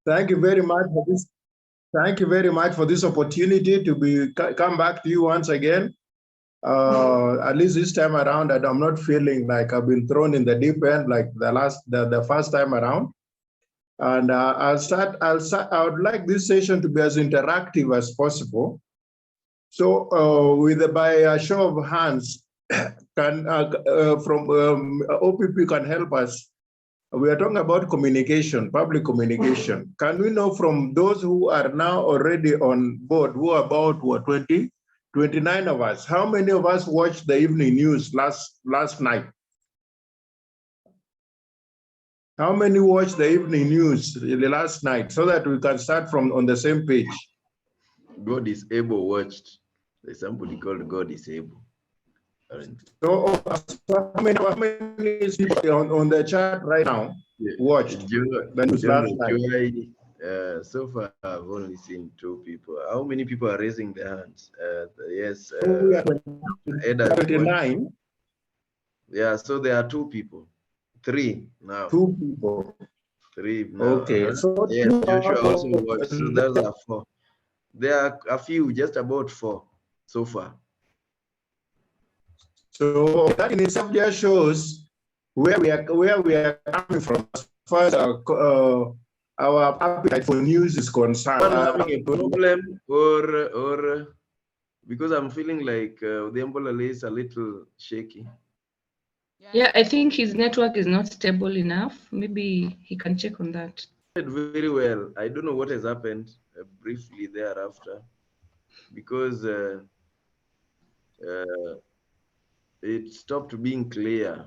Thank you very much for this. Thank you very much for this opportunity to come back to you once again. At least this time around, I'm not feeling like I've been thrown in the deep end like the first time around. And I would like this session to be as interactive as possible. So by a show of hands, can from OPP can help us. We are talking about communication, public communication. Can we know from those who are now already on board, who are about 29 of us, how many of us watched the evening news last night? How many watched the evening news last night so that we can start from on the same page? God is able watched. There's somebody called God is able. So how many people on the chat right now watched the news last night? So far, I've only seen 2 people. How many people are raising their hands? Yes. We are 29. Yeah, so there are 2 people. 3 now. 2 people. 3 now. Okay. So yes, Joshua also watched. So those are 4. There are a few, just about 4 so far. So that in itself just shows where we are coming from as far as our appetite for news is concerned. I'm having a problem, or because I'm feeling like Odhiambo Orlale is a little shaky. Yeah, I think his network is not stable enough. Maybe he can check on that. Very well. I don't know what has happened briefly thereafter, because it stopped being clear.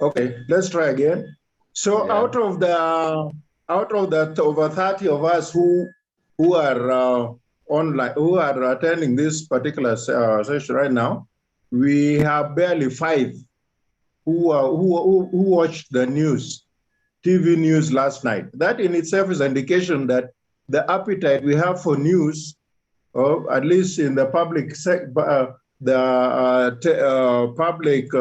Okay, let's try again. So yeah. out of the over 30 of us who are online, who are attending this particular session right now, we have barely 5 who watched the news, TV news last night. That in itself is an indication that the appetite we have for news, or at least in the public sector, public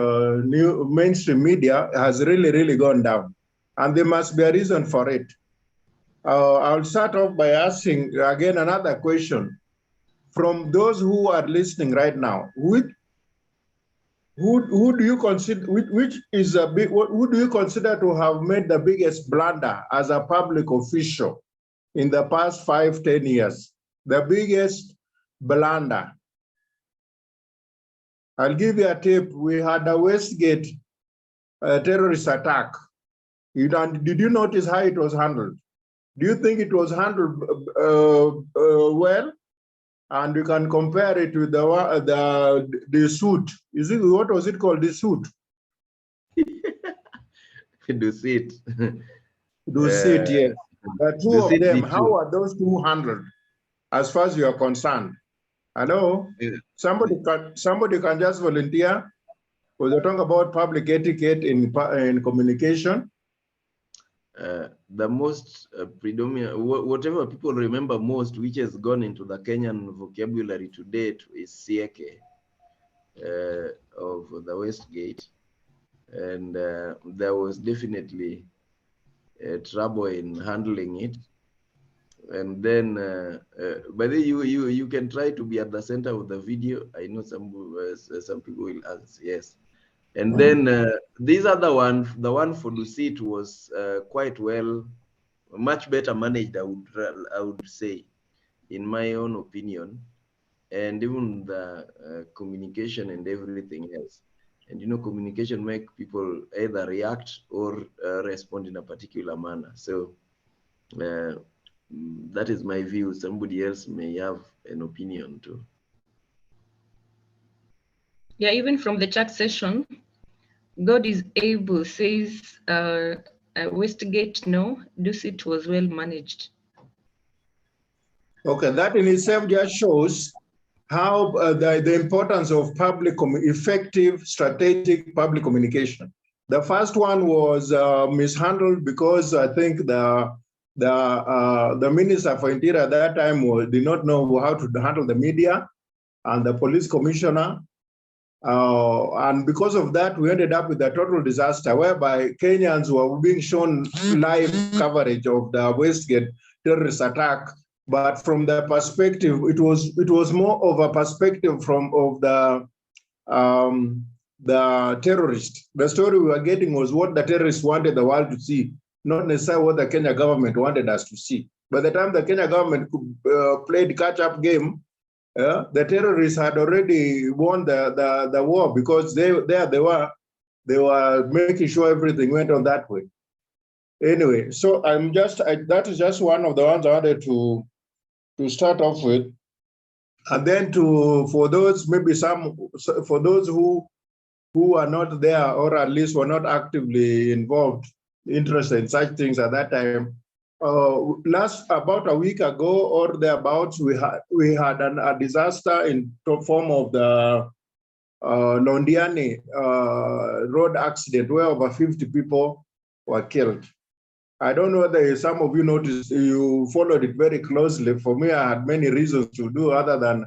mainstream media has really gone down, and there must be a reason for it. I'll start off by asking again another question. From those who are listening right now, who do you consider, who do you consider to have made the biggest blunder as a public official in the past 5-10 years? The biggest blunder. I'll give you a tip. We had a Westgate terrorist attack. Did you notice how it was handled? Do you think it was handled well? And you can compare it with the suit. Is it, what was it called? The suit. The seat. The seat, yes. The two of them. How are those 2 handled, as far as you are concerned? Hello. Yeah. Somebody can just volunteer. Because we're talking about public etiquette in communication. The most predominant, whatever people remember most, which has gone into the Kenyan vocabulary to date, is sieke of the Westgate, and there was definitely trouble in handling it. And then, by the way, you can try to be at the center of the video. I know some people will answer yes. And then this other one, the one for Dusit, was quite well, much better managed, I would say, in my own opinion, and even the communication and everything else. And you know, communication make people either react or respond in a particular manner. So that is my view. Somebody else may have an opinion too. Yeah, even from the chat session, God is able says Westgate, no, Dusit was well managed. Okay, that in itself just shows how the importance of effective, strategic public communication. The first one was mishandled because I think the Minister for Interior at that time did not know how to handle the media, and the police commissioner And because of that, we ended up with a total disaster whereby Kenyans were being shown live coverage of the Westgate terrorist attack. But from the perspective, it was more of a perspective of the terrorist. The story we were getting was what the terrorists wanted the world to see, not necessarily what the Kenya government wanted us to see. By the time the Kenya government played catch-up game, the terrorists had already won the war, because they were making sure everything went on that way. Anyway, so that is just one of the ones I wanted to start off with, and then for those who are not there, or at least were not actively interested in such things at that time. About a week ago or thereabouts, we had a disaster in the form of the Londiani road accident, where over 50 people were killed. I don't know whether some of you noticed, you followed it very closely. For me, I had many reasons to do other than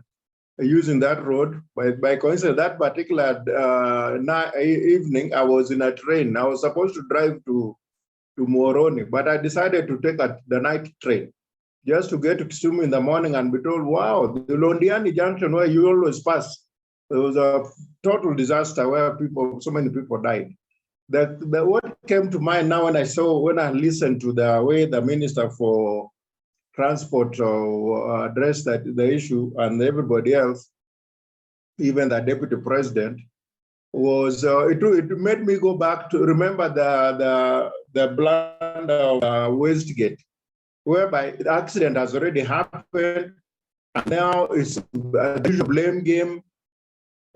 using that road. By coincidence, that particular evening, I was in a train. I was supposed to drive to Moroni, but I decided to take the night train just to get to Kisumu in the morning and be told, wow, the Londiani junction where you always pass, there was a total disaster where so many people died. What came to mind now when I listened to the way the Minister for Transport addressed the issue, and everybody else, even the Deputy President, was it made me go back to remember the blunder of Westgate, whereby the accident has already happened, and now it's a blame game.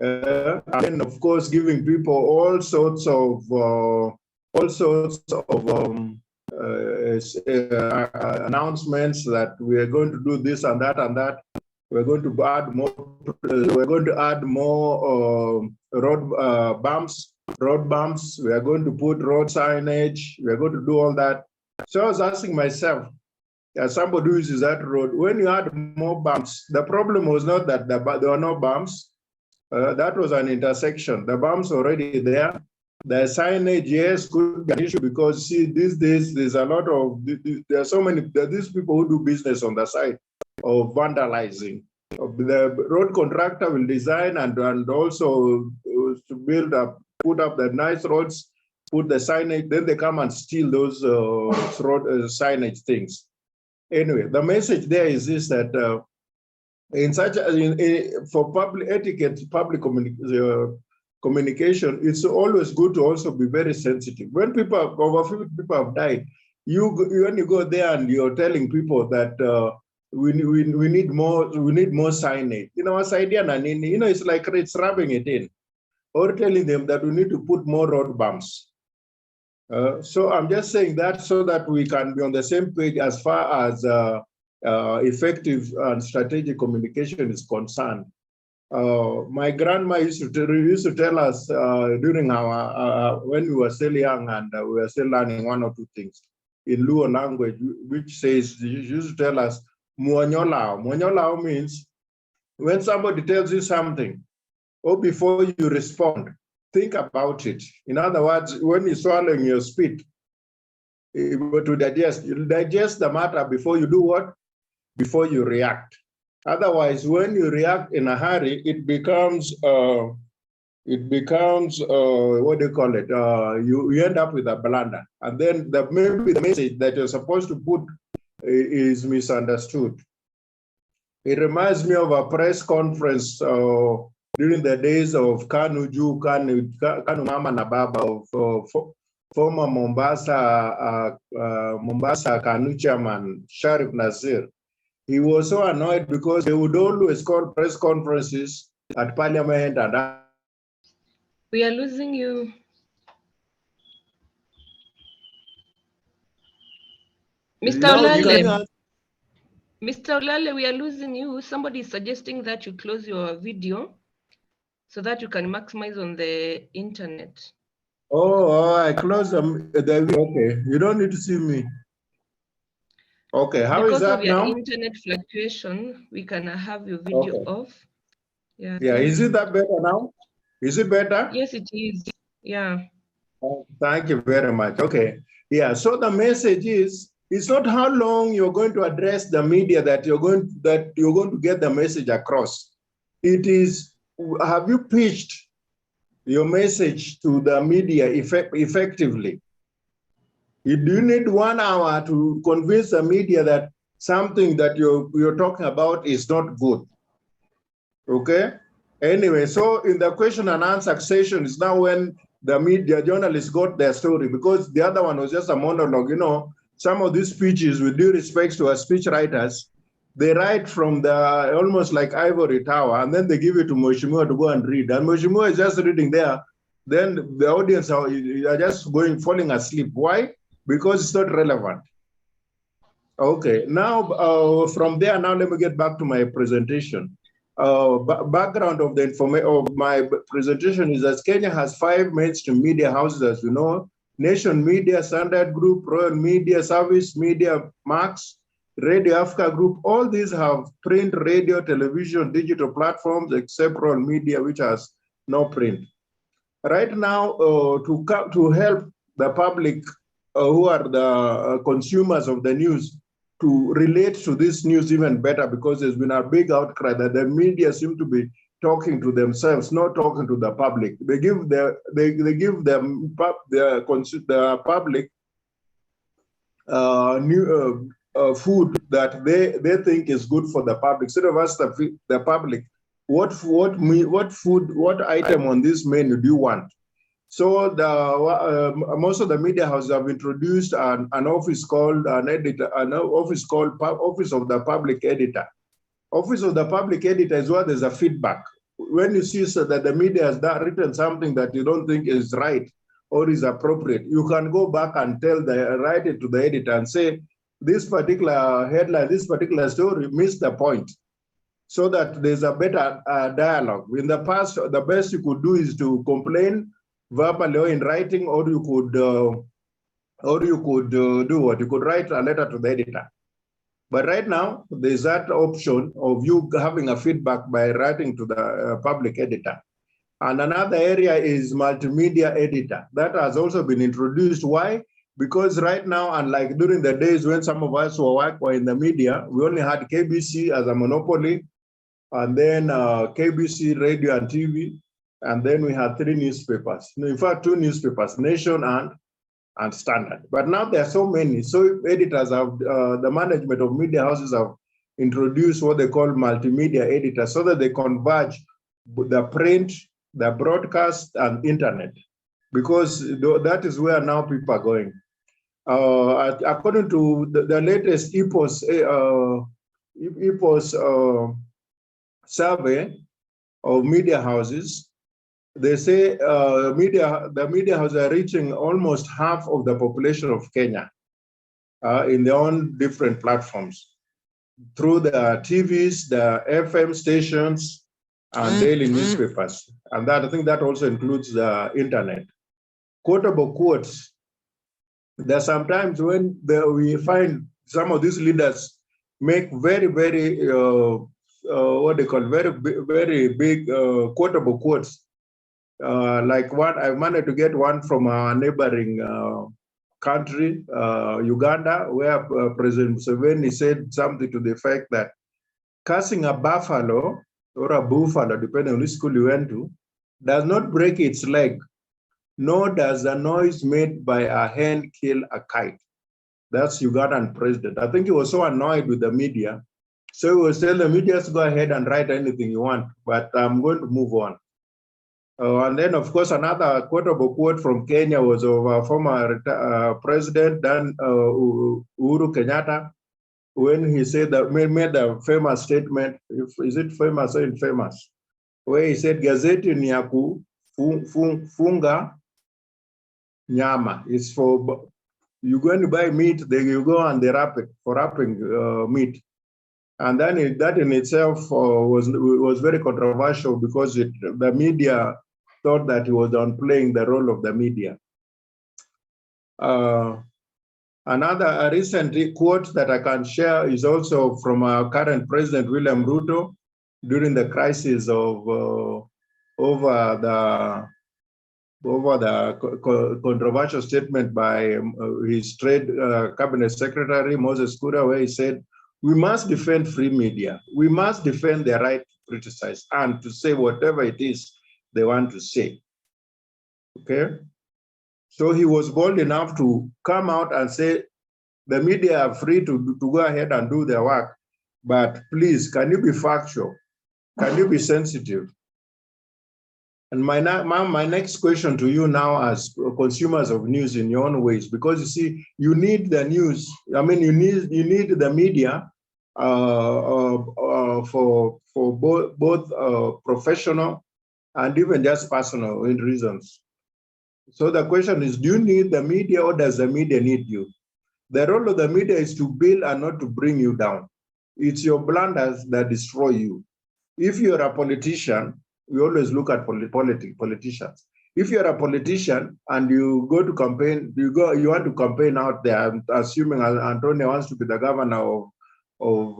And of course, giving people all sorts of announcements that we are going to do this and that and that. We're going to add more. We're going to add more road bumps. We are going to put road signage. We are going to do all that. So I was asking myself, as somebody who uses that road, when you add more bumps, the problem was not that there were no bumps. That was an intersection. The bumps already there. The signage, yes, could be an issue, because see, these days there's a lot of, there are so many, these people who do business on the side of vandalizing. The road contractor will design and also to put up the nice roads, put the signage, then they come and steal those road signage things. Anyway, the message there is this, that for public etiquette, public communication, it's always good to also be very sensitive. When over 50 people have died, when you go there and you're telling people that we need more signage, it's like it's rubbing it in, or telling them that we need to put more road bumps. So I'm just saying that so that we can be on the same page as far as effective and strategic communication is concerned. My grandma used to tell us during when we were still young and we were still learning one or two things in Luo language, which says, she used to tell us, muonyolao. Muonyolao means when somebody tells you something, or before you respond, think about it. In other words, when you're swallowing your spit, to digest, you digest the matter before you do what? Before you react. Otherwise, when you react in a hurry, it becomes what do you call it? You end up with a blunder, and then maybe the message that you're supposed to put is misunderstood. It reminds me of a press conference during the days of Kanu Mama na Baba, of former Mombasa Kanu chairman Sharif Nasir. He was so annoyed because they would always call press conferences at Parliament and we are losing you. Mr. Orlale. Mr. Orlale, we are losing you. Somebody is suggesting that you close your video so that you can maximize on the internet. Oh, I closed the video. Okay, you don't need to see me. Okay, how is that now? Because of your internet fluctuation, we can have your video off. Yeah, is it that better now? Is it better? Yes, it is. Yeah. Thank you very much. Okay. Yeah. So the message is, it's not how long you're going to address the media that you're going to get the message across. It is, have you pitched your message to the media effectively? Do you need 1 hour to convince the media that something that you're talking about is not good? Okay. Anyway, so in the question and answer session is now when the media journalists got their story, because the other one was just a monologue. You know, some of these speeches, with due respect to our speech writers, they write from the almost like ivory tower, and then they give it to Mheshimiwa to go and read. And Mheshimiwa is just reading there. Then the audience are just falling asleep. Why? Because it's not relevant. Okay, now from there, now let me get back to my presentation. Background of the information of my presentation is that Kenya has 5 mainstream media houses, as you know: Nation Media, Standard Group, Royal Media Service, Media Max, Radio Africa Group. All these have print, radio, television, digital platforms, except Royal Media, which has no print. Right now, to help the public who are the consumers of the news to relate to this news even better, because there's been a big outcry that the media seem to be talking to themselves, not talking to the public. They give the public food that they think is good for the public. Instead of us, the public, what food, what item on this menu do you want? So most of the media houses have introduced an office called Office of the Public Editor. Office of the Public Editor is where there's a feedback. When you see that the media has written something that you don't think is right or is appropriate, you can go back and write it to the editor and say, this particular headline, this particular story missed the point, so that there's a better dialogue. In the past, the best you could do is to complain verbally or in writing, or you could do what? You could write a letter to the editor. But right now, there's that option of you having a feedback by writing to the public editor. And another area is multimedia editor. That has also been introduced. Why? Because right now, unlike during the days when some of us were in the media, we only had KBC as a monopoly, and then KBC radio and TV, and then we had 3 newspapers. In fact, 2 newspapers, Nation and Standard. But now there are so many. So editors have, the management of media houses have introduced what they call multimedia editors, so that they converge the print, the broadcast, and internet, because that is where now people are going. According to the latest EPOS survey of media houses, they say the media houses are reaching almost half of the population of Kenya in their own different platforms, through the TVs, the FM stations, and daily newspapers. And that, I think that also includes the internet. Quotable quotes. There are sometimes when we find some of these leaders make very, very, what they call very big quotable quotes. Like one, I managed to get one from a neighboring country, Uganda, where President Museveni said something to the effect that cursing a buffalo or a buffalo, depending on which school you went to, does not break its leg, nor does the noise made by a hen kill a kite. That's Ugandan president. I think he was so annoyed with the media. So he was telling the media, just go ahead and write anything you want, but I'm going to move on. And then, of course, another quotable quote from Kenya was of our former president, Uhuru Kenyatta, when he said that, made a famous statement, is it famous or infamous, where he said, gazeti ni ya kufunga nyama. It's for, you're going to buy meat, then you go and they wrap it, for wrapping meat. And then that in itself was very controversial, because the media thought that he was downplaying the role of the media. Another recent quote that I can share is also from our current President William Ruto during the crisis of over the controversial statement by his trade cabinet secretary, Moses Kura, where he said, we must defend free media. We must defend their right to criticize and to say whatever it is they want to say, okay? So he was bold enough to come out and say, the media are free to go ahead and do their work, but please, can you be factual? Can you be sensitive? And my next question to you now as consumers of news in your own ways, because you see, you need the news. I mean, you need the media for both professional and even just personal reasons. So the question is, do you need the media or does the media need you? The role of the media is to build and not to bring you down. It's your blunders that destroy you. If you're a politician, we always look at politicians. If you're a politician and you go to campaign, you want to campaign out there, assuming Antonio wants to be the governor of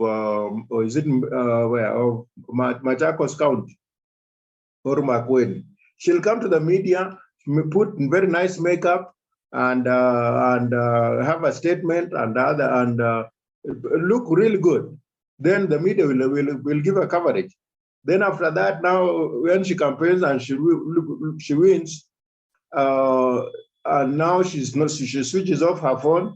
Machakos County or Makueni. She'll come to the media, put very nice makeup, and have a statement and look really good. Then the media will give her coverage. Then after that, now when she campaigns and she wins, and now she switches off her phone.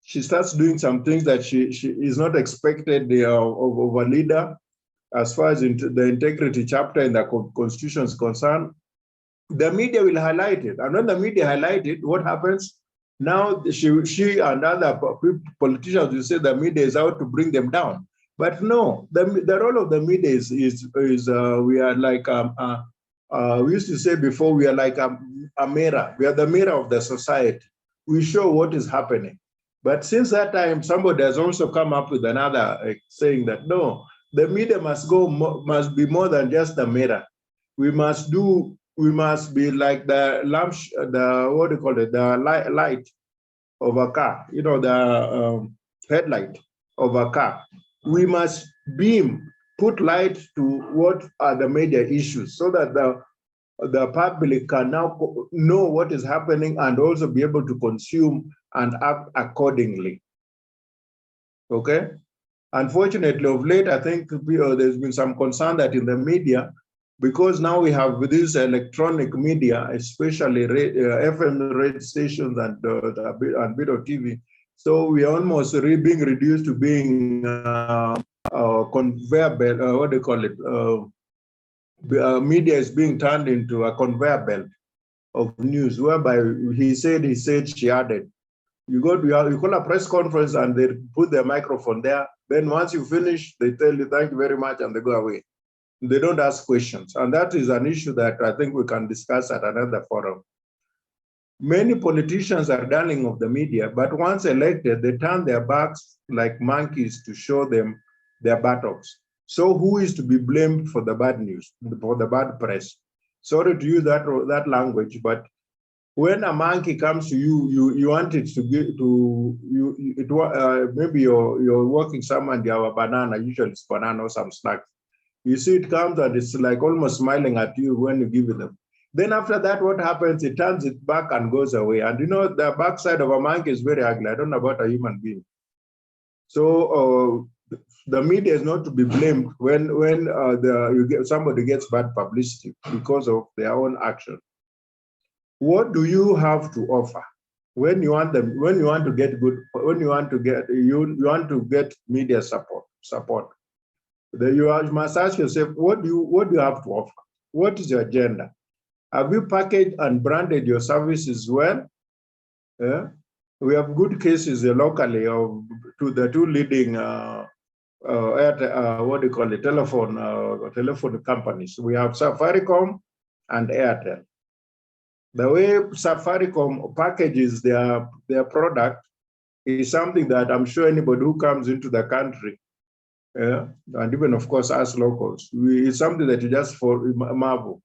She starts doing some things that she is not expected of a leader, as far as the integrity chapter in the Constitution is concerned. The media will highlight it, and when the media highlight it, what happens? Now she and other politicians will say the media is out to bring them down. But no, the role of the media is we are like we used to say before, we are like a mirror. We are the mirror of the society. We show what is happening. But since that time, somebody has also come up with another saying that no, the media must be more than just a mirror. We must be like the lamp, what do you call it, the light of a car. You know, the headlight of a car. We must put light to what are the major issues, so that the public can now know what is happening and also be able to consume and act accordingly. Okay? Unfortunately, of late, I think there's been some concern that in the media, because now we have this electronic media, especially FM radio stations and bit of TV, so we are almost being reduced to being conveyor belt, what do you call it? Media is being turned into a conveyor belt of news, whereby he said, she added. You call a press conference and they put their microphone there. Then once you finish, they tell you, thank you very much, and they go away. They don't ask questions. And that is an issue that I think we can discuss at another forum. Many politicians are darling of the media, but once elected, they turn their backs like monkeys to show them their buttocks. So who is to be blamed for the bad news, for the bad press? Sorry to use that language, but when a monkey comes to you, you want it to get maybe you're working somewhere and you have a banana, usually it's banana or some snacks. You see it comes and it's like almost smiling at you when you give it them. Then after that, what happens? It turns it back and goes away. And you know, the backside of a monkey is very ugly. I don't know about a human being. So the media is not to be blamed when somebody gets bad publicity because of their own action. What do you have to offer when you want to get media support? You must ask yourself, what do you have to offer? What is your agenda? Have you packaged and branded your services well? Yeah. We have good cases locally of the two leading telephone companies. We have Safaricom and Airtel. The way Safaricom packages their product is something that I'm sure anybody who comes into the country, and even of course us locals, it's something that you just marvel.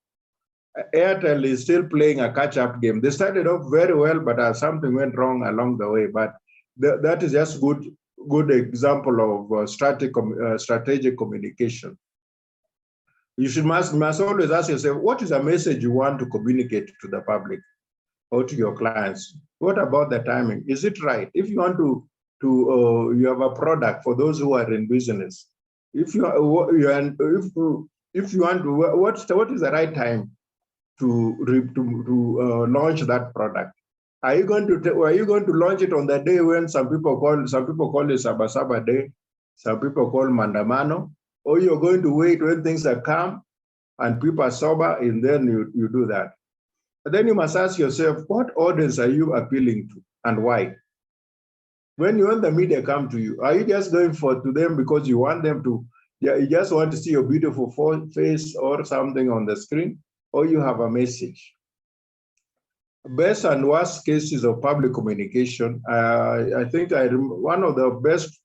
Airtel is still playing a catch-up game. They started off very well, but something went wrong along the way. But that is just good example of strategic communication. You must always ask yourself, what is the message you want to communicate to the public or to your clients? What about the timing? Is it right? If you want you have a product for those who are in business. If you want to, what is the right time to launch that product? Are you going to launch it on the day when some people call it Sabasaba Day, some people call Mandamano, or you're going to wait when things are calm and people are sober, and then you do that? But then you must ask yourself, what audience are you appealing to and why? When the media come to you, are you just going to them because you want them to, you just want to see your beautiful face or something on the screen, or you have a message? Best and worst cases of public communication, I think one of the best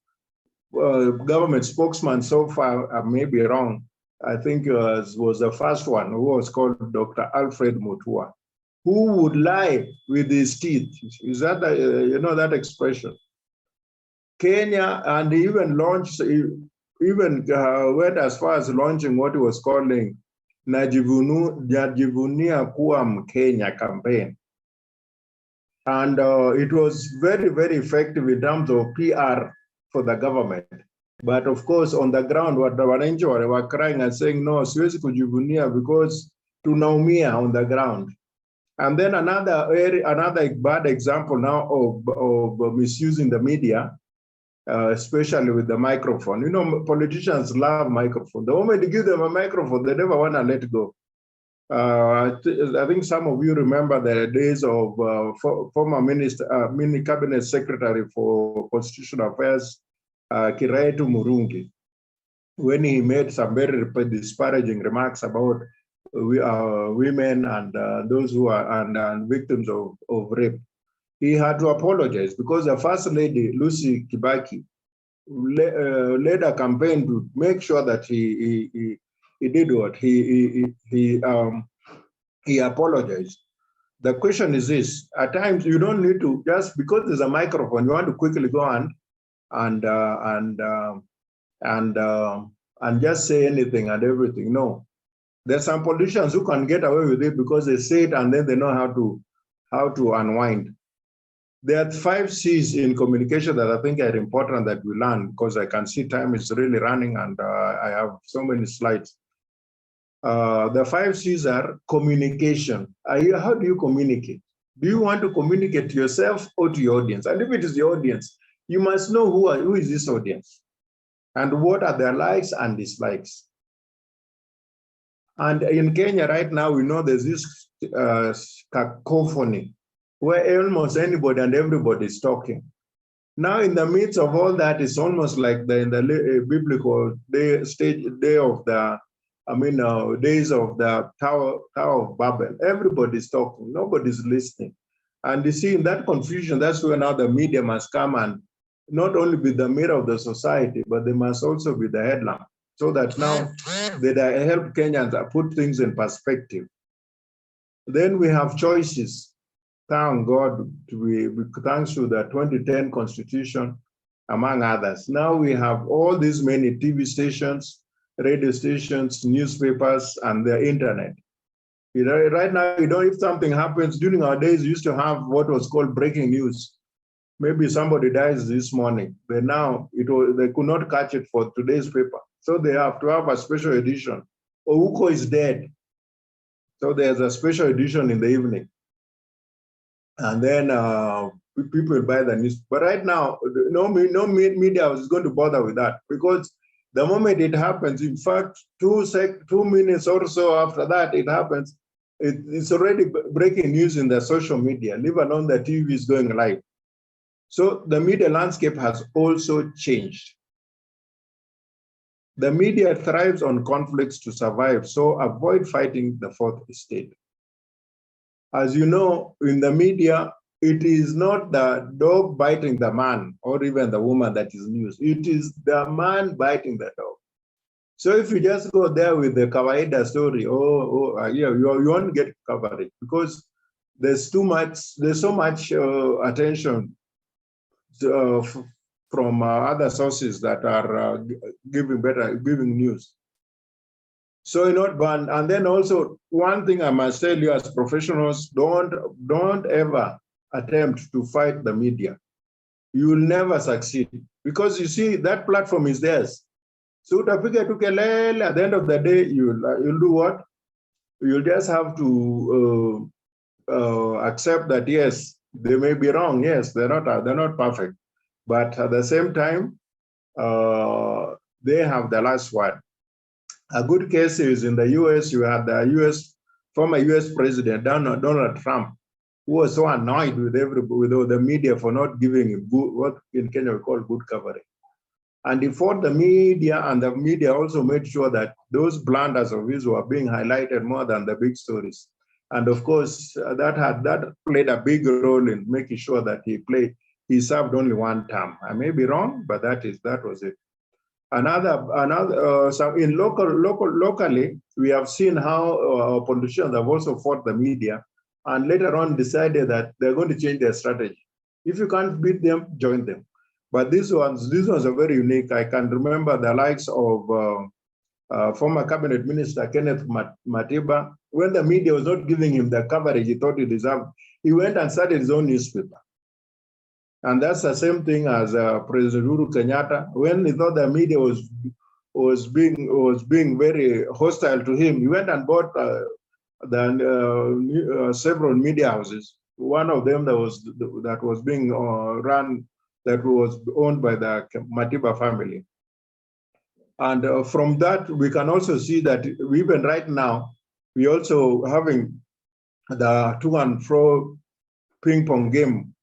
government spokesman so far, I may be wrong, I think was the first one, who was called Dr. Alfred Mutua, who would lie with his teeth. Is that, that expression? Kenya, and even launched, went as far as launching what he was calling Najivunia Kuwa Mkenya campaign. And it was very, very effective in terms of PR for the government. But of course, on the ground, what the wananchi were crying and saying, no, siwezi kujivunia because tunaumia on the ground. And then another bad example now of misusing the media, especially with the microphone. You know, politicians love microphone. The moment you give them a microphone, they never want to let go. I think some of you remember the days of former mini cabinet secretary for constitutional affairs, Kiretu Murungi, when he made some very disparaging remarks about women and those who are and victims of rape. He had to apologize because the first lady, Lucy Kibaki, led a campaign to make sure that he did what? He apologized. The question is this: at times you don't need to, just because there's a microphone, you want to quickly go and just say anything and everything. No, there's some politicians who can get away with it because they say it and then they know how to unwind. There are 5 C's in communication that I think are important that we learn, because I can see time is really running and I have so many slides. The 5 C's are communication. How do you communicate? Do you want to communicate to yourself or to your audience? And if it is the audience, you must know who is this audience and what are their likes and dislikes. And in Kenya right now, we know there's this cacophony where almost anybody and everybody is talking. Now, in the midst of all that, it's almost like in the biblical days of the Tower of Babel. Everybody's talking, nobody's listening. And you see, in that confusion, that's where now the media must come and not only be the mirror of the society, but they must also be the headline, so that now they help Kenyans put things in perspective. Then we have choices. Thank God, thanks to the 2010 Constitution, among others. Now we have all these many TV stations, radio stations, newspapers, and the internet. Right now, if something happens, during our days, we used to have what was called breaking news. Maybe somebody dies this morning, but now they could not catch it for today's paper. So they have to have a special edition. Ouko is dead. So there's a special edition in the evening. And then people buy the news. But right now, no media is going to bother with that, because the moment it happens, in fact, 2 minutes or so after that it happens, it's already breaking news in the social media, leave alone the TV is going live. So the media landscape has also changed. The media thrives on conflicts to survive, so avoid fighting the fourth estate. As you know, in the media, it is not the dog biting the man or even the woman that is news. It is the man biting the dog. So if you just go there with the kawaida story, you won't get coverage, because there's so much attention from other sources that are giving news. So not ban. And then also one thing I must tell you as professionals, don't ever attempt to fight the media. You will never succeed because you see that platform is theirs. So at the end of the day, you'll do what? You'll just have to accept that yes, they may be wrong. Yes, they're not perfect, but at the same time, they have the last word. A good case is in the U.S. You had the former U.S. President Donald Trump, who was so annoyed with the media for not giving him what in Kenya we call good coverage. And he fought the media, and the media also made sure that those blunders of his were being highlighted more than the big stories. And of course, that played a big role in making sure that he served only one term. I may be wrong, but that was it. So in locally, we have seen how politicians have also fought the media, and later on decided that they're going to change their strategy. If you can't beat them, join them. But these ones are very unique. I can remember the likes of former cabinet minister Kenneth Matiba. When the media was not giving him the coverage he thought he deserved, he went and started his own newspaper. And that's the same thing as President Uhuru Kenyatta. When he thought the media was being very hostile to him, he went and bought several media houses. One of them that was being run, that was owned by the Matiba family. And from that, we can also see that even right now, we also having the to and fro ping pong game,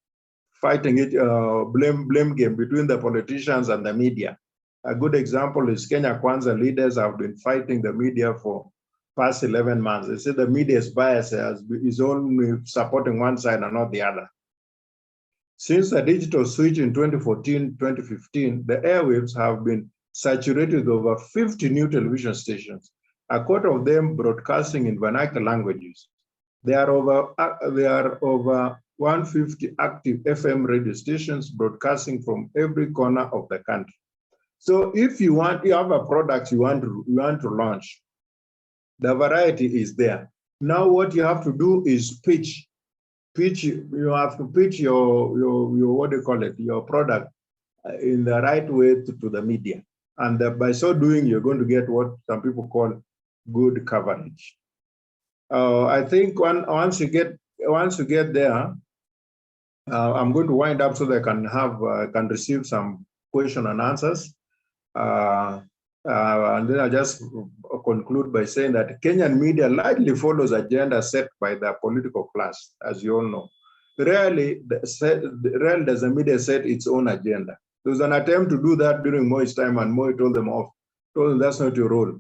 fighting it, blame game between the politicians and the media. A good example is Kenya Kwanza leaders have been fighting the media for past 11 months. They say the media is biased, is only supporting one side and not the other. Since the digital switch in 2014-2015, the airwaves have been saturated with over 50 new television stations, a quarter of them broadcasting in vernacular languages. There are over 150 active FM radio stations broadcasting from every corner of the country. So if you have a product you want to launch, the variety is there. Now what you have to do is pitch. You have to pitch your what do you call it, your product in the right way to the media. And by so doing, you're going to get what some people call good coverage. I think once you get there, I'm going to wind up so that I can receive some question and answers. And then I'll just conclude by saying that Kenyan media largely follows agenda set by the political class, as you all know. Rarely does the media set its own agenda. There was an attempt to do that during Moi's time, and Moi told them off, told them that's not your role.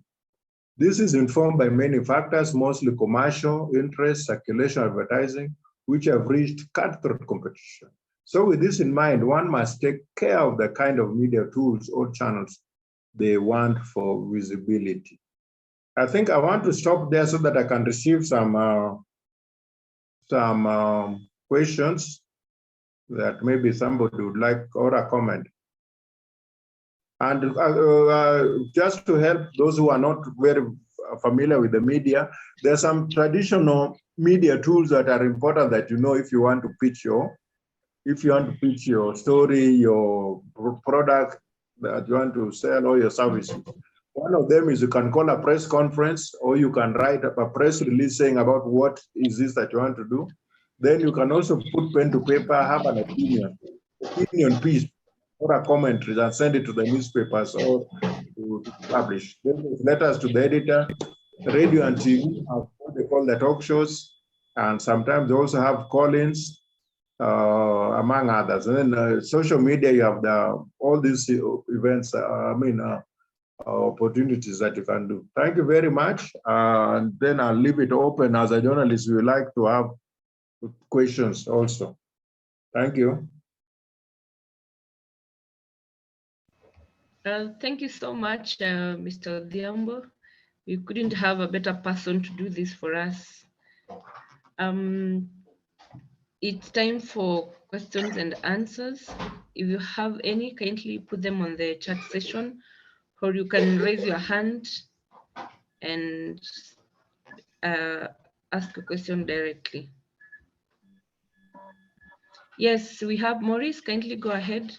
This is informed by many factors, mostly commercial interest, circulation, advertising, which have reached cutthroat competition. So with this in mind, one must take care of the kind of media tools or channels they want for visibility. I think I want to stop there so that I can receive some questions that maybe somebody would like, or a comment. And just to help those who are not very familiar with the media, there's some traditional media tools that are important that you know if you want to pitch your story, your product that you want to sell, or your services. One of them is you can call a press conference, or you can write a press release saying about what is this that you want to do. Then you can also put pen to paper, have an opinion piece, or a commentary, and send it to the newspapers or to publish. Then there's letters to the editor. Radio and TV have what they call the talk shows, and sometimes they also have call-ins, among others. And then social media, you have all these events, opportunities that you can do. Thank you very much. And then I'll leave it open. As a journalist, we would like to have questions also. Thank you. Thank you so much, Mr. Odhiambo. We couldn't have a better person to do this for us. It's time for questions and answers. If you have any, kindly put them on the chat session, or you can raise your hand and ask a question directly. Yes, we have Maurice. Kindly go ahead.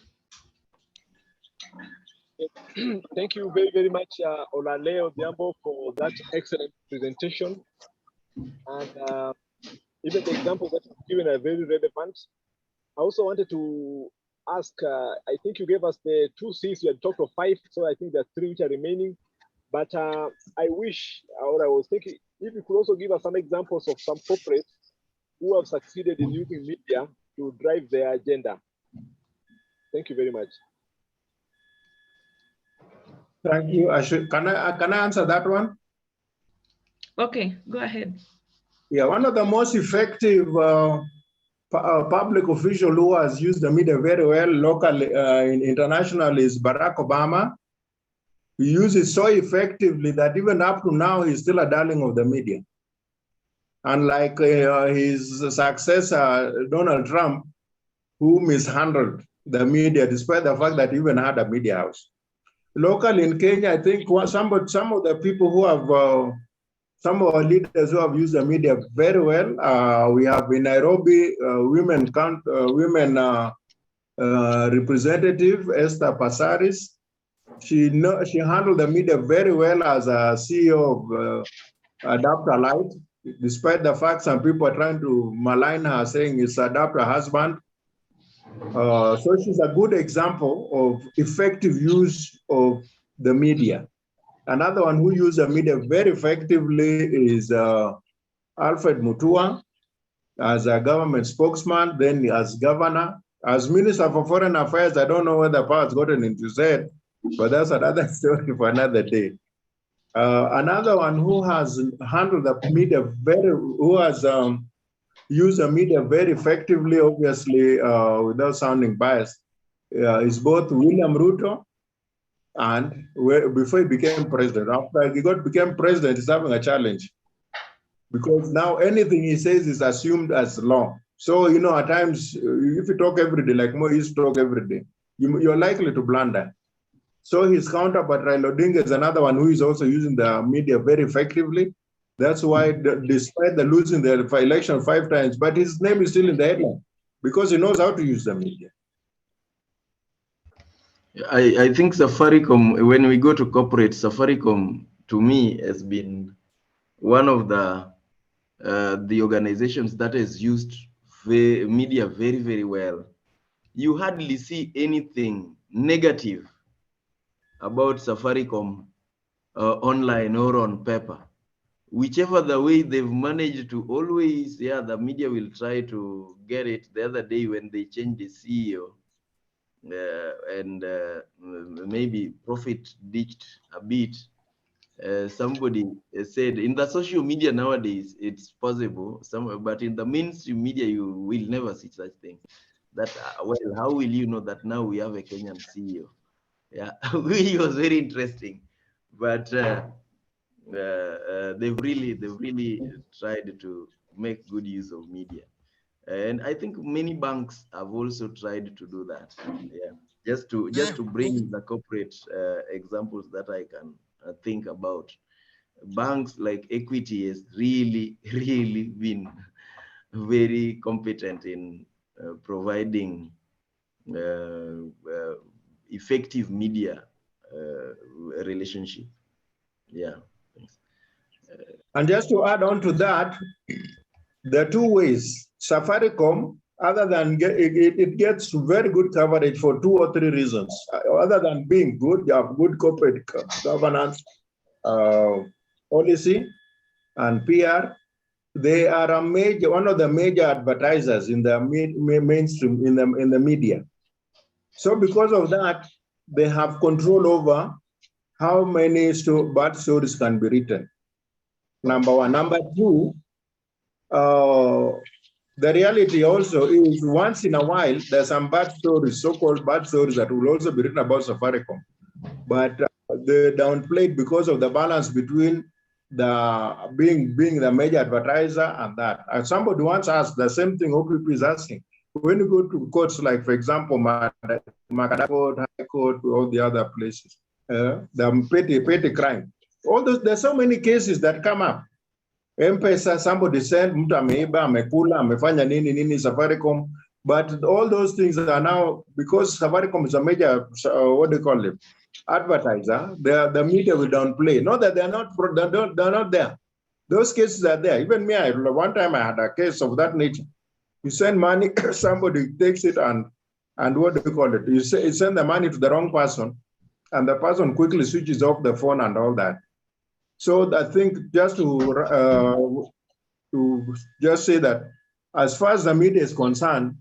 Thank you very, very much, Orlale Odhiambo, for that excellent presentation. And even the examples that you've given are very relevant. I also wanted to ask, I think you gave us the 2 C's, you had talked of 5, so I think there are 3 which are remaining. But I wish, or I was thinking, if you could also give us some examples of some corporates who have succeeded in using media to drive their agenda. Thank you very much. Thank you. Can I answer that one? Okay, go ahead. Yeah, one of the most effective public official who has used the media very well locally, internationally, is Barack Obama. He uses so effectively that even up to now, he's still a darling of the media. Unlike his successor, Donald Trump, who mishandled the media, despite the fact that he even had a media house. Locally in Kenya, I think some of the people who have, some of our leaders who have used the media very well. We have in Nairobi, women representative, Esther Passaris. She handled the media very well as a CEO of Adapt a Light, despite the fact some people are trying to malign her, saying it's Adapt a Husband. So she's a good example of effective use of the media. Another one who used the media very effectively is Alfred Mutua as a government spokesman, then as governor. As Minister for Foreign Affairs, I don't know whether power has gotten into his head, but that's another story for another day. Another one who has handled the media who has used the media very effectively, obviously, without sounding biased, is both William Ruto and before he became president. After he became president, he's having a challenge because now anything he says is assumed as law. So, you know, at times, if you talk every day, like Mo used to talk every day, you're likely to blunder. So his counterpart, Raila Odinga, is another one who is also using the media very effectively. That's why, despite the losing the election 5 times, but his name is still in the headline because he knows how to use the media. I think Safaricom, when we go to corporate, Safaricom, to me, has been one of the organizations that has used media very, very well. You hardly see anything negative about Safaricom online or on paper. Whichever the way they've managed to always, the media will try to get it. The other day when they changed the CEO, and maybe profit ditched a bit, somebody said in the social media nowadays it's possible, but in the mainstream media you will never see such thing. That well, how will you know that now we have a Kenyan CEO? Yeah, it was very interesting, but they've really tried to make good use of media. And I think many banks have also tried to do that. Yeah, just to bring the corporate examples that I can think about. Banks like Equity has really been very competent in providing effective media relationship. Yeah. Thanks. And just to add on to that, there are 2 ways. Safaricom, other than it gets very good coverage for 2 or 3 reasons. Other than being good, you have good corporate governance, policy, and PR. They are one of the major advertisers in the mainstream in the media. So because of that, they have control over how many bad stories can be written. Number 1. Number 2. The reality also is once in a while, there's some bad stories, so-called bad stories that will also be written about Safaricom. But they downplayed because of the balance between the being the major advertiser and that. And somebody once asked the same thing OPP is asking. When you go to courts, like for example, Makada Court, High Court, all the other places, the petty crime, all those, there's so many cases that come up. M-Pesa, somebody sent, mtu ameiba, amekula, amefanya nini, Safaricom. But all those things are now, because Safaricom is a major, what do you call it, advertiser, the media will downplay. Not that they're not there. Those cases are there. Even me, one time I had a case of that nature. You send money, somebody takes it and what do you call it? You send the money to the wrong person, and the person quickly switches off the phone and all that. So I think just to just say that as far as the media is concerned,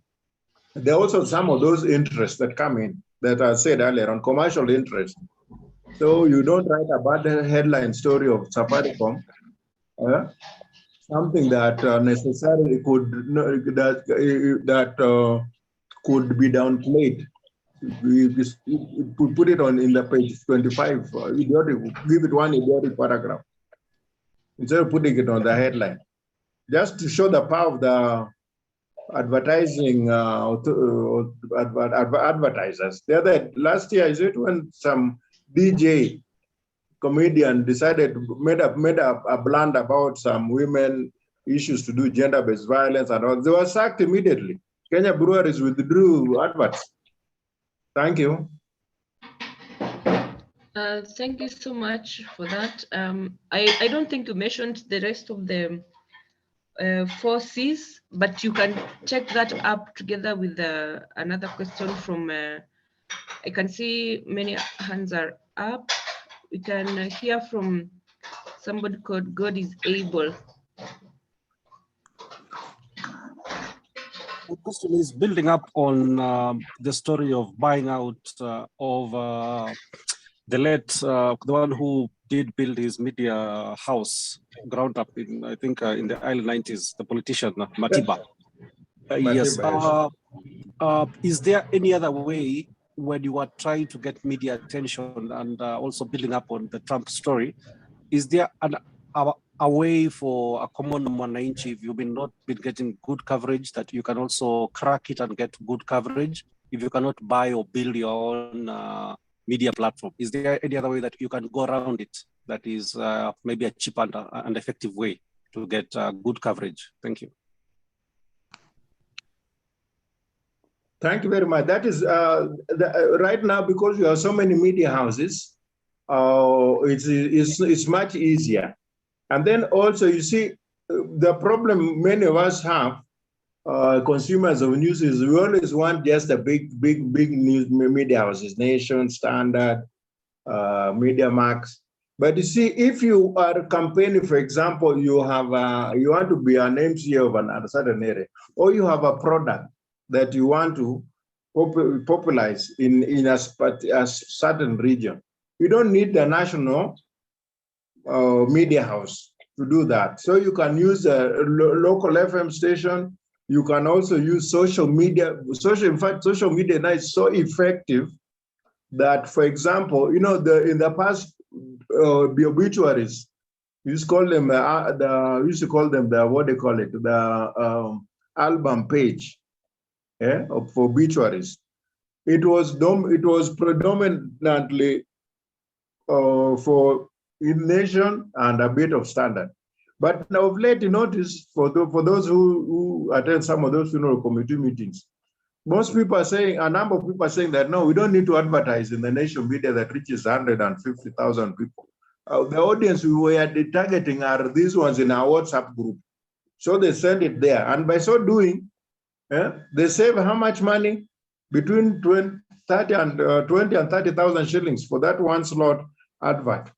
there are also some of those interests that come in that I said earlier on, commercial interest. So you don't write about the headline story of Safaricom, something that necessarily could could be downplayed. We could put it on in the page 25. Give it one idiotic paragraph instead of putting it on the headline, just to show the power of the advertising advertisers. The other last year, is it when some DJ comedian made a blunder about some women issues to do gender-based violence and all. They were sacked immediately. Kenya breweries withdrew adverts. Thank you. Thank you so much for that. I don't think you mentioned the rest of the 4 C's, but you can check that up together with another question from, I can see many hands are up. We can hear from somebody called God is Able. The question is building up on the story of buying out of the late, the one who did build his media house ground up in, I think, in the early 90s, the politician Matiba. Yes. Is there any other way when you are trying to get media attention and also building up on the Trump story? Is there a way for a common mwananchi, if you've not been getting good coverage, that you can also crack it and get good coverage if you cannot buy or build your own media platform? Is there any other way that you can go around it that is maybe a cheap and effective way to get good coverage? Thank you. Thank you very much. That is right now, because we have so many media houses, it's much easier. And then also, you see, the problem many of us have, consumers of news, is we always want just the big news media houses, Nation, Standard, Media Max. But you see, if you are campaigning, for example, you want to be an MC of a certain area, or you have a product that you want to popularize in a certain region, you don't need the national media house to do that. So you can use a local FM station. You can also use social media. In fact, social media now is so effective that, for example, you know, in the past, the obituaries, we used to call them the album page, for obituaries. It was predominantly for Nation and a bit of Standard. But now of late, you notice, for those who attend some of those funeral committee meetings, most people are saying, a number of people are saying that, no, we don't need to advertise in the Nation media that reaches 150,000 people. The audience we were targeting are these ones in our WhatsApp group. So they send it there. And by so doing, they save how much money? Between 20 and 30,000 shillings for that one slot advert.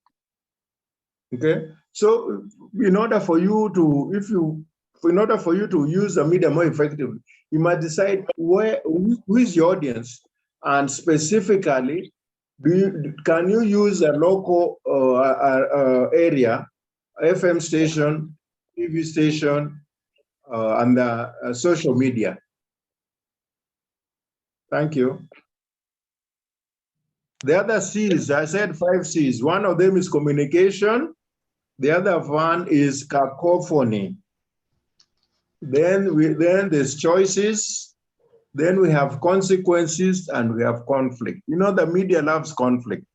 Okay, so in order for you to use the media more effectively, you must decide who is your audience, and specifically, can you use a local area, FM station, TV station, and social media. Thank you. The other C's, I said 5 C's. One of them is communication. The other one is cacophony. Then there's choices. Then we have consequences, and we have conflict. You know, the media loves conflict.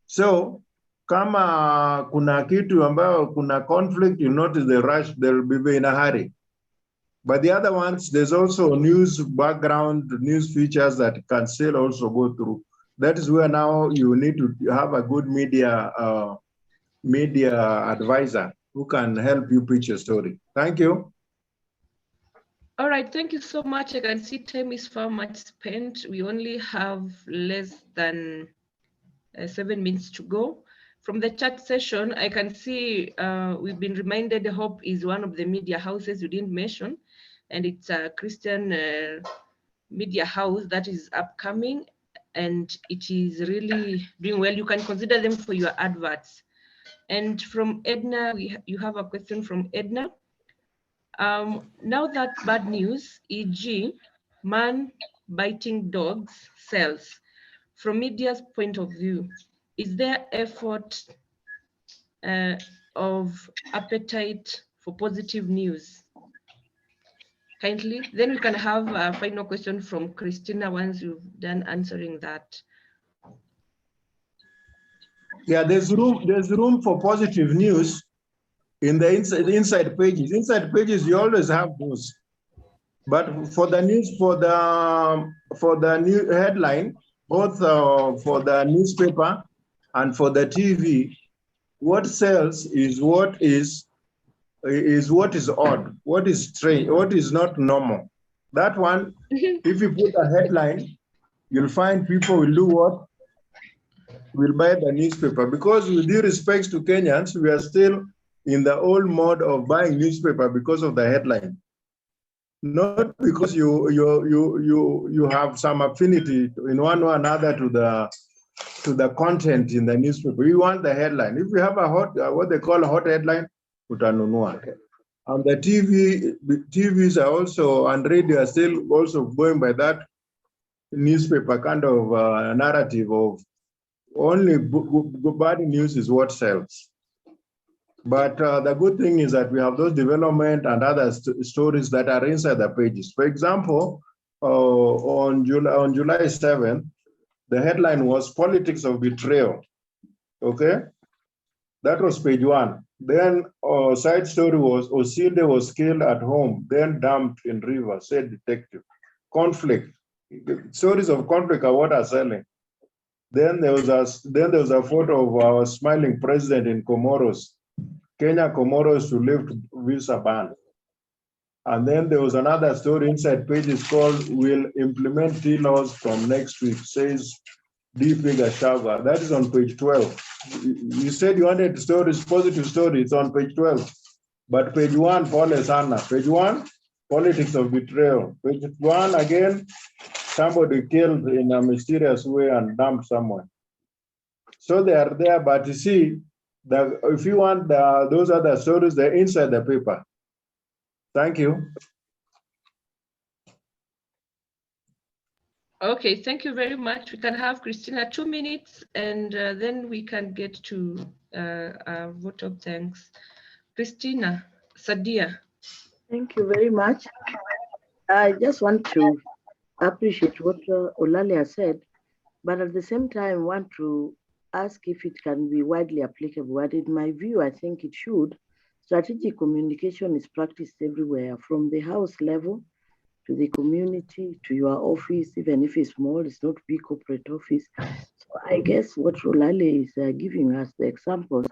So kama kuna kitu ambayo kuna conflict, you notice the rush, they'll be in a hurry. But the other ones, there's also news background, news features that can still also go through. That is where now you need to have a good media advisor who can help you pitch your story. Thank you. All right, thank you so much. I can see time is far much spent. We only have less than 7 minutes to go. From the chat session, I can see we've been reminded Hope is one of the media houses you didn't mention, and it's a Christian media house that is upcoming, and it is really doing well. You can consider them for your adverts. And from Edna, you have a question from Edna. Now that bad news, e.g., man biting dogs, sells, from media's point of view, is there effort of appetite for positive news? Kindly, then we can have a final question from Christina once you've done answering that. Yeah, there's room for positive news in the inside pages. Inside pages, you always have those. But for the news, for the new headline, both for the newspaper and for the TV, what sells is what is odd, what is strange, what is not normal. That one, if you put a headline, you'll find people will do what? Will buy the newspaper. Because with due respect to Kenyans, we are still in the old mode of buying newspaper because of the headline. Not because you have some affinity in one or another to the content in the newspaper. We want the headline. If we have a hot, what they call a hot headline, utanunua. And the TVs are also, and radio are still also going by that newspaper kind of narrative of only bad news is what sells. But the good thing is that we have those development and other stories that are inside the pages. For example, on July 7th, the headline was Politics of Betrayal. Okay, that was page 1. Then side story was Osinde was killed at home, then dumped in river, said detective. Conflict. Stories of conflict are what are selling. Then there was a photo of our smiling president in Comoros. Kenya Comoros to lift visa ban. And then there was another story inside pages called Will Implement T laws from next week, says DP Gachagua. That is on page 12. You said you wanted stories, positive stories, it's on page 12. But page 1, Paul Esana. Page 1, Politics of Betrayal. Page 1, again, somebody killed in a mysterious way and dumped somewhere. So they are there, but you see, if you want those other stories, they're inside the paper. Thank you. Okay, thank you very much. We can have Christina 2 minutes, and then we can get to a vote of thanks. Christina, Sadia. Thank you very much. I just want to appreciate what Orlale has said, but at the same time want to ask if it can be widely applicable. And in my view, I think it should. Strategic communication is practiced everywhere, from the house level to the community, to your office, even if it's small, it's not big corporate office. So I guess what Orlale is giving us the examples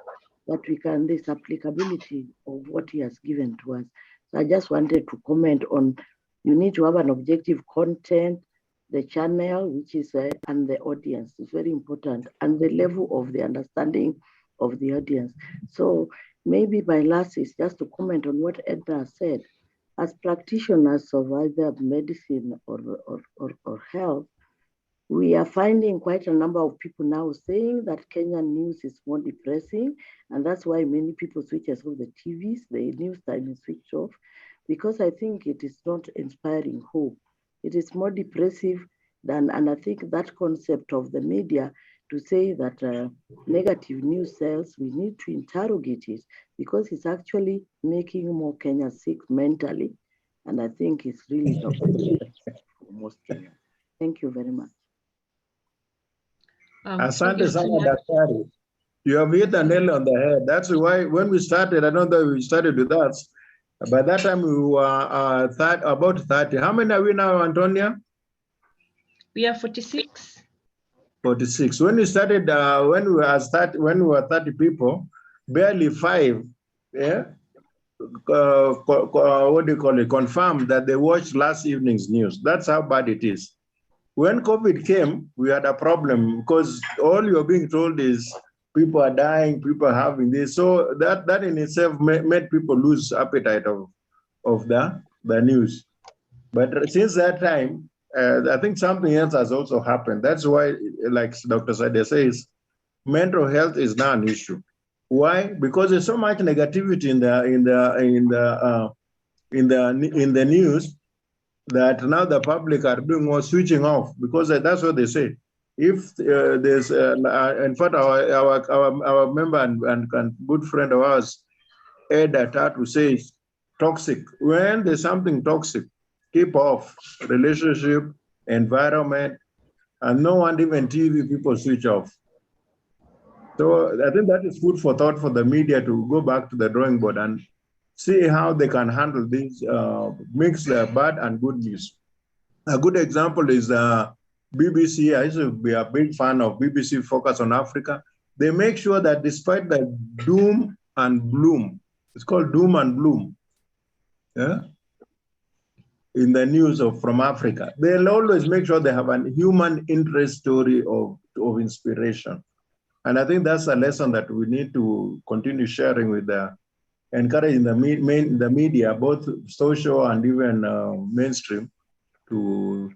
that we can, this applicability of what he has given to us. So I just wanted to comment on, you need to have an objective content, the channel, which is, and the audience is very important, and the level of the understanding of the audience. So maybe my last is just to comment on what Edna said. As practitioners of either medicine or health, we are finding quite a number of people now saying that Kenyan news is more depressing, and that's why many people switch off the TVs, the news time is switched off, because I think it is not inspiring hope. It is more depressive than, and I think that concept of the media to say that negative news sells, we need to interrogate it, because it's actually making more Kenyans sick mentally. And I think it's really not for most Kenyans. Thank you very much. Asante sana daktari. You have hit the nail on the head. That's why when we started, I don't know if we started with us. By that time, we were about 30. How many are we now, Antonia? We are 46. 46. When we started, when we were 30 people, barely 5, yeah, what do you call it? Confirmed that they watched last evening's news. That's how bad it is. When COVID came, we had a problem because all you're being told is people are dying, people are having this. So that in itself made people lose appetite of the news. But since that time, I think something else has also happened. That's why, like Dr. Sade says, mental health is now an issue. Why? Because there's so much negativity in the news that now the public are doing more switching off, because that's what they say. If there's, in fact, our member and good friend of ours, Ed Atatu, says, toxic. When there's something toxic, keep off. Relationship, environment, and no one, even TV, people switch off. So I think that is food for thought for the media to go back to the drawing board and see how they can handle this, mix the bad and good news. A good example is BBC. I used to be a big fan of BBC Focus on Africa. They make sure that despite the doom and bloom, it's called doom and bloom, yeah, in the news from Africa, they'll always make sure they have a human interest story of inspiration. And I think that's a lesson that we need to continue sharing with encouraging the media, both social and even mainstream, to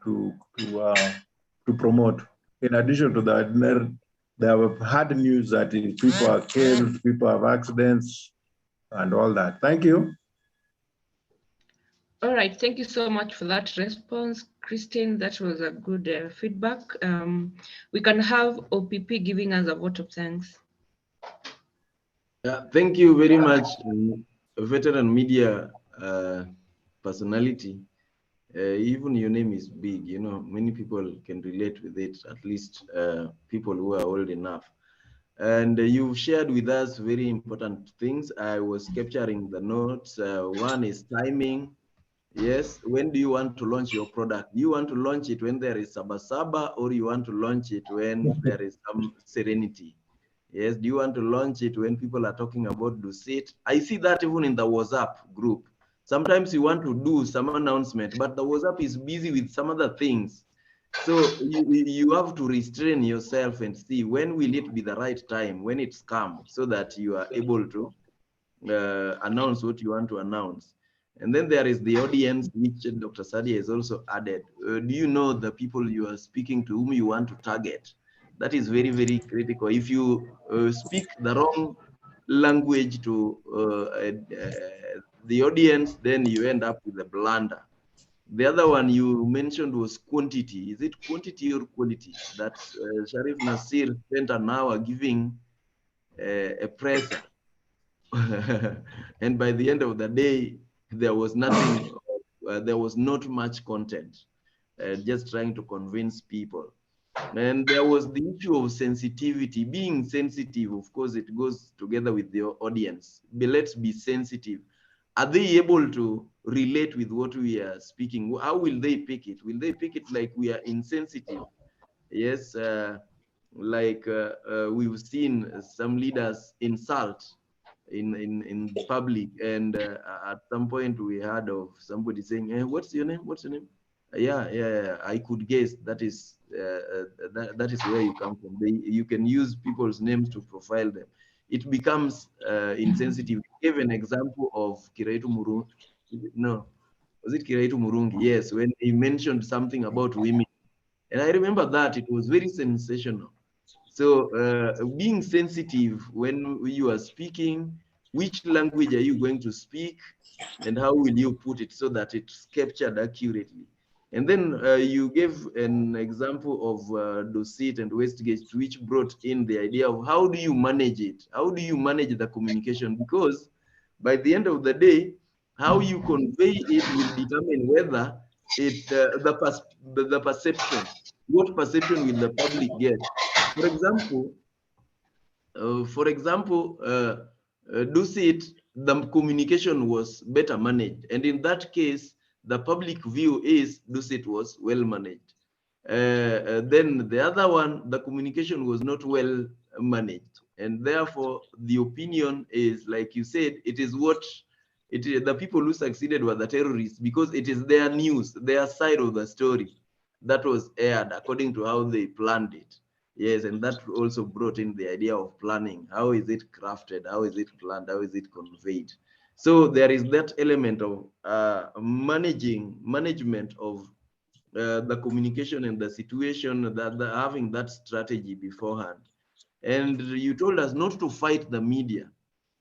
promote. In addition to that, there were hard news that people are killed, people have accidents, and all that. Thank you. All right, thank you so much for that response, Christine. That was a good feedback. We can have OPP giving us a vote of thanks. Yeah, thank you very much, veteran media personality. Even your name is big, you know, many people can relate with it, at least people who are old enough. And you've shared with us very important things. I was capturing the notes. One is timing. Yes, when do you want to launch your product? Do you want to launch it when there is Saba, or you want to launch it when there is some serenity? Yes, do you want to launch it when people are talking about Dusit? I see that even in the WhatsApp group. Sometimes you want to do some announcement, but the WhatsApp is busy with some other things. So you have to restrain yourself and see when will it be the right time, when it's come, so that you are able to announce what you want to announce. And then there is the audience, which Dr. Sadia has also added. Do you know the people you are speaking to, whom you want to target? That is very, very critical. If you speak the wrong language to the audience, then you end up with a blunder. The other one you mentioned was quantity. Is it quantity or quality? That Sharif Nasir spent an hour giving a presser. And by the end of the day, there was nothing, there was not much content, just trying to convince people. And there was the issue of sensitivity. Being sensitive, of course, it goes together with the audience. But let's be sensitive. Are they able to relate with what we are speaking? How will they pick it? Will they pick it like we are insensitive? Yes, like we've seen some leaders insult in public, and at some point we heard of somebody saying, hey, what's your name? What's your name? Yeah, I could guess that is that is where you come from. You can use people's names to profile them. It becomes insensitive. I gave an example of Kiraitu Murungi. No, was it Kiraitu Murungi? Yes, when he mentioned something about women. And I remember that it was very sensational. So being sensitive when you are speaking, which language are you going to speak, and how will you put it so that it's captured accurately? And then you gave an example of Dusit and Westgate, which brought in the idea of how do you manage it? How do you manage the communication? Because by the end of the day, how you convey it will determine whether it the perception, what perception will the public get? For example, For example, Dusit, the communication was better managed. And in that case, the public view is Dusit was well managed. Then the other one, the communication was not well managed. And therefore, the opinion is, like you said, it is what the people who succeeded were the terrorists, because it is their news, their side of the story that was aired according to how they planned it. Yes, and that also brought in the idea of planning. How is it crafted? How is it planned? How is it conveyed? So there is that element of management of the communication and the situation, that having that strategy beforehand. And you told us not to fight the media,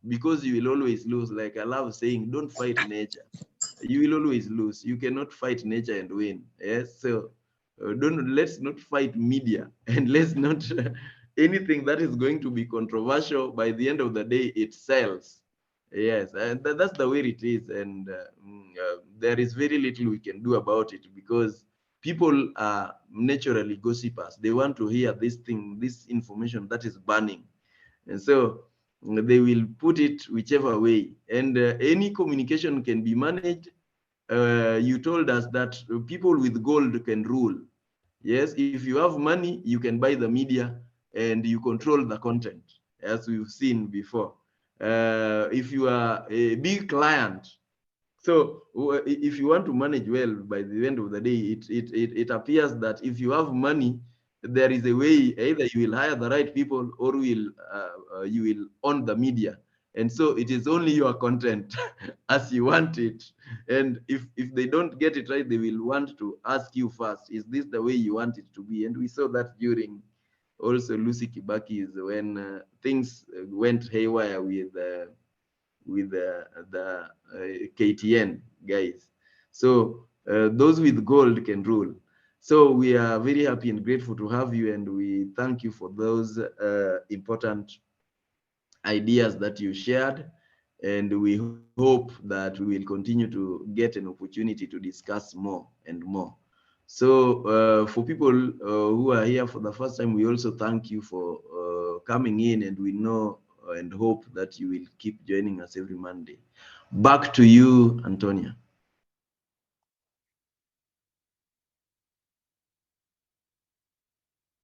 because you will always lose. Like I love saying, don't fight nature. You will always lose. You cannot fight nature and win. Yes, so let's not fight media, and let's not anything that is going to be controversial. By the end of the day, it sells. Yes, and that's the way it is. And there is very little we can do about it, because people are naturally gossipers. They want to hear this thing, this information that is burning, and so they will put it whichever way. And any communication can be managed. You told us that people with gold can rule. Yes, if you have money, you can buy the media and you control the content, as we've seen before. If you are a big client, so if you want to manage well, by the end of the day, it appears that if you have money, there is a way, either you will hire the right people, or you will own the media. And so it is only your content as you want it. And if they don't get it right, they will want to ask you first, is this the way you want it to be? And we saw that during also Lucy Kibaki's, when things went haywire with the KTN guys. So those with gold can rule. So we are very happy and grateful to have you, and we thank you for those important ideas that you shared. And we hope that we will continue to get an opportunity to discuss more and more. So for people who are here for the first time, we also thank you for coming in, and we know and hope that you will keep joining us every Monday. Back to you, Antonia.